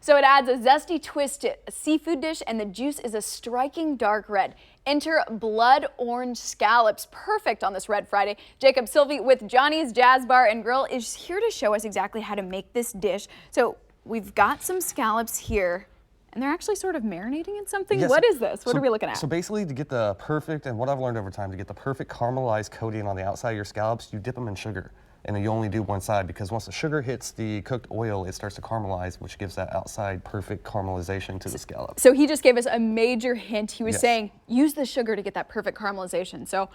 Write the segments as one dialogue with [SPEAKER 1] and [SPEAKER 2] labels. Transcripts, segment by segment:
[SPEAKER 1] So it adds a zesty twist to a seafood dish, and the juice is a striking dark red. Enter blood orange scallops, perfect on this Red Friday. Jacob Silvey with Johnnie's Jazz Bar and Grill is here to show us exactly how to make this dish. So we've got some scallops here, and they're actually sort of marinating in something. Yes. What is this? What are we looking at?
[SPEAKER 2] So basically, to get the perfect, and what I've learned over time, to get the perfect caramelized coating on the outside of your scallops, you dip them in sugar. And you only do one side, because once the sugar hits the cooked oil, it starts to caramelize, which gives that outside perfect caramelization to the scallop.
[SPEAKER 1] So he just gave us a major hint. He was saying, use the sugar to get that perfect caramelization. So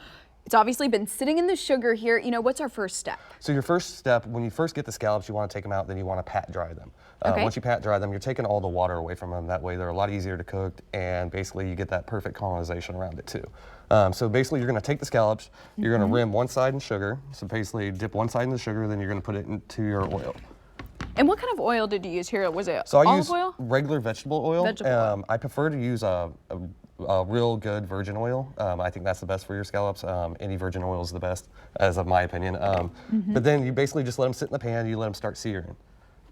[SPEAKER 1] it's obviously been sitting in the sugar here. You know, what's our first step?
[SPEAKER 2] So your first step, when you first get the scallops, you want to take them out, then you want to pat dry them. Once you pat dry them, you're taking all the water away from them. That way they're a lot easier to cook, and basically you get that perfect caramelization around it too. So basically you're going to take the scallops, you're going to rim one side in sugar. So basically dip one side in the sugar, then you're going to put it into your oil.
[SPEAKER 1] And what kind of oil did you use here? Was it
[SPEAKER 2] so
[SPEAKER 1] olive oil?
[SPEAKER 2] Regular vegetable oil.
[SPEAKER 1] Oil.
[SPEAKER 2] I prefer to use a real good virgin oil. I think that's the best for your scallops. Any virgin oil is the best, as of my opinion. But then you basically just let them sit in the pan, you let them start searing.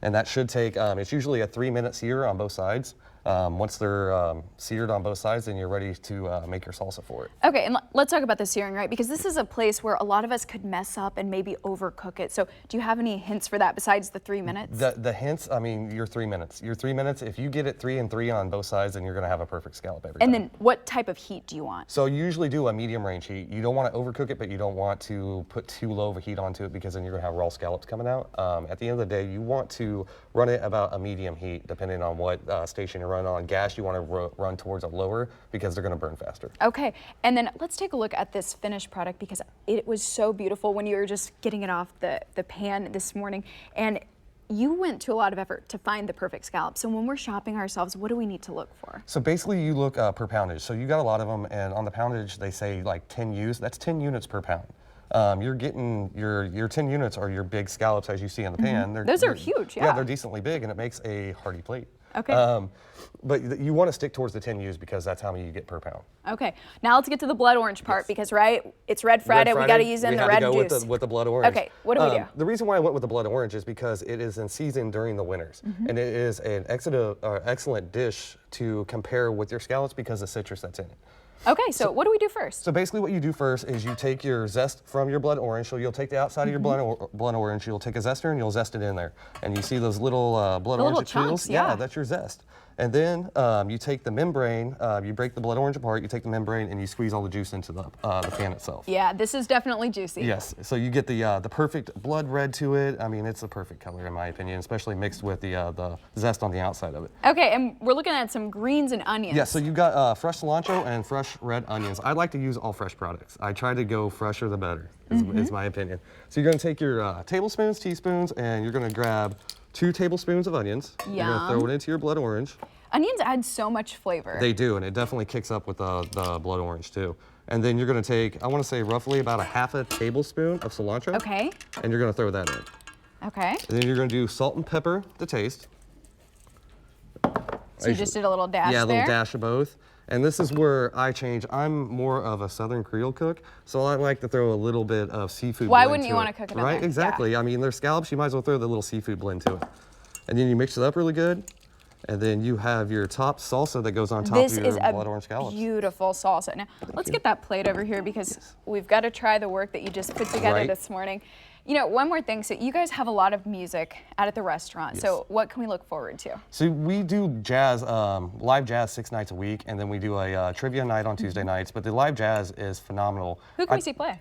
[SPEAKER 2] And that should take, it's usually a 3-minute sear on both sides. Once they're seared on both sides, then you're ready to make your salsa for it.
[SPEAKER 1] Okay, and let's talk about the searing, right? Because this is a place where a lot of us could mess up and maybe overcook it. So do you have any hints for that besides the 3 minutes?
[SPEAKER 2] The hints, I mean, your 3 minutes. Your 3 minutes, if you get it 3 and 3 on both sides, then you're gonna have a perfect scallop every time.
[SPEAKER 1] And then what type of heat do you want?
[SPEAKER 2] So you usually do a medium range heat. You don't want to overcook it, but you don't want to put too low of a heat onto it, because then you're gonna have raw scallops coming out. At the end of the day, you want to run it about a medium heat, depending on what station you're running on. Gas, you want to run towards a lower, because they're going to burn faster.
[SPEAKER 1] Okay, and then let's take a look at this finished product, because it was so beautiful when you were just getting it off the pan this morning. And you went to a lot of effort to find the perfect scallop. So when we're shopping ourselves, what do we need to look for? So
[SPEAKER 2] basically you look per poundage. So you got a lot of them, and on the poundage they say like 10 U's. That's 10 units per pound. You're getting your 10 units are your big scallops, as you see in the pan.
[SPEAKER 1] Those are huge, yeah.
[SPEAKER 2] Yeah, they're decently big, and it makes a hearty plate.
[SPEAKER 1] Okay.
[SPEAKER 2] But you want to stick towards the 10 U's, because that's how many you get per pound.
[SPEAKER 1] Okay. Now let's get to the blood orange part, because it's Red Friday. We got to use in the red juice.
[SPEAKER 2] With the blood orange.
[SPEAKER 1] Okay. What do we do?
[SPEAKER 2] The reason why I went with the blood orange is because it is in season during the winters, and it is an excellent dish to compare with your scallops because of the citrus that's in it.
[SPEAKER 1] Okay, so what do we do first?
[SPEAKER 2] So basically what you do first is you take your zest from your blood orange. So you'll take the outside of your blood orange, you'll take a zester and you'll zest it in there. And you see those little blood orange peels? Yeah, that's your zest. And then you take the membrane, you break the blood orange apart, you take the membrane and you squeeze all the juice into the pan itself.
[SPEAKER 1] Yeah, this is definitely juicy.
[SPEAKER 2] Yes, so you get the perfect blood red to it. I mean, it's a perfect color in my opinion, especially mixed with the zest on the outside of it.
[SPEAKER 1] Okay, and we're looking at some greens and onions.
[SPEAKER 2] Yeah, so you've got fresh cilantro and fresh red onions. I like to use all fresh products. I try to go fresher the better, is my opinion. So you're gonna take your tablespoons, teaspoons, and you're gonna grab 2 tablespoons of onions.
[SPEAKER 1] Yum.
[SPEAKER 2] You're gonna throw it into your blood orange.
[SPEAKER 1] Onions add so much flavor.
[SPEAKER 2] They do, and it definitely kicks up with the blood orange too. And then you're gonna take, I wanna say roughly about a ½ tablespoon of cilantro.
[SPEAKER 1] Okay.
[SPEAKER 2] And you're gonna throw that in.
[SPEAKER 1] Okay.
[SPEAKER 2] And then you're gonna do salt and pepper to taste.
[SPEAKER 1] So you just did a little dash there?
[SPEAKER 2] Yeah, a little dash of both. And this is where I change. I'm more of a Southern Creole cook, so I like to throw a little bit of seafood
[SPEAKER 1] Why
[SPEAKER 2] blend
[SPEAKER 1] wouldn't you
[SPEAKER 2] to
[SPEAKER 1] want
[SPEAKER 2] it.
[SPEAKER 1] to cook it
[SPEAKER 2] Right,
[SPEAKER 1] in there?
[SPEAKER 2] exactly.
[SPEAKER 1] Yeah.
[SPEAKER 2] I mean, they're scallops, you might as well throw the little seafood blend to it. And then you mix it up really good, and then you have your top salsa that goes on top of your blood orange scallops.
[SPEAKER 1] This is a beautiful salsa. Now, let's get that plate over here, because we've got to try the work that you just put together this morning. You know, one more thing, so you guys have a lot of music out at the restaurant, so what can we look forward to?
[SPEAKER 2] So we do jazz, live jazz 6 nights a week, and then we do a trivia night on Tuesday nights, but the live jazz is phenomenal.
[SPEAKER 1] Who can we see play?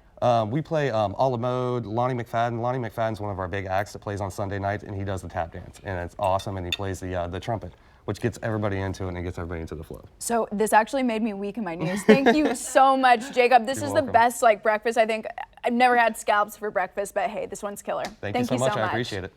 [SPEAKER 2] We play a la mode, Lonnie McFadden. Lonnie McFadden's one of our big acts that plays on Sunday nights, and he does the tap dance, and it's awesome, and he plays the trumpet, which gets everybody into it and gets everybody into the flow. So
[SPEAKER 1] this actually made me weak in my knees. Thank you so much, Jacob. This is the best breakfast, I think. I've never had scallops for breakfast, but hey, this one's killer.
[SPEAKER 2] Thank you so much. I appreciate it.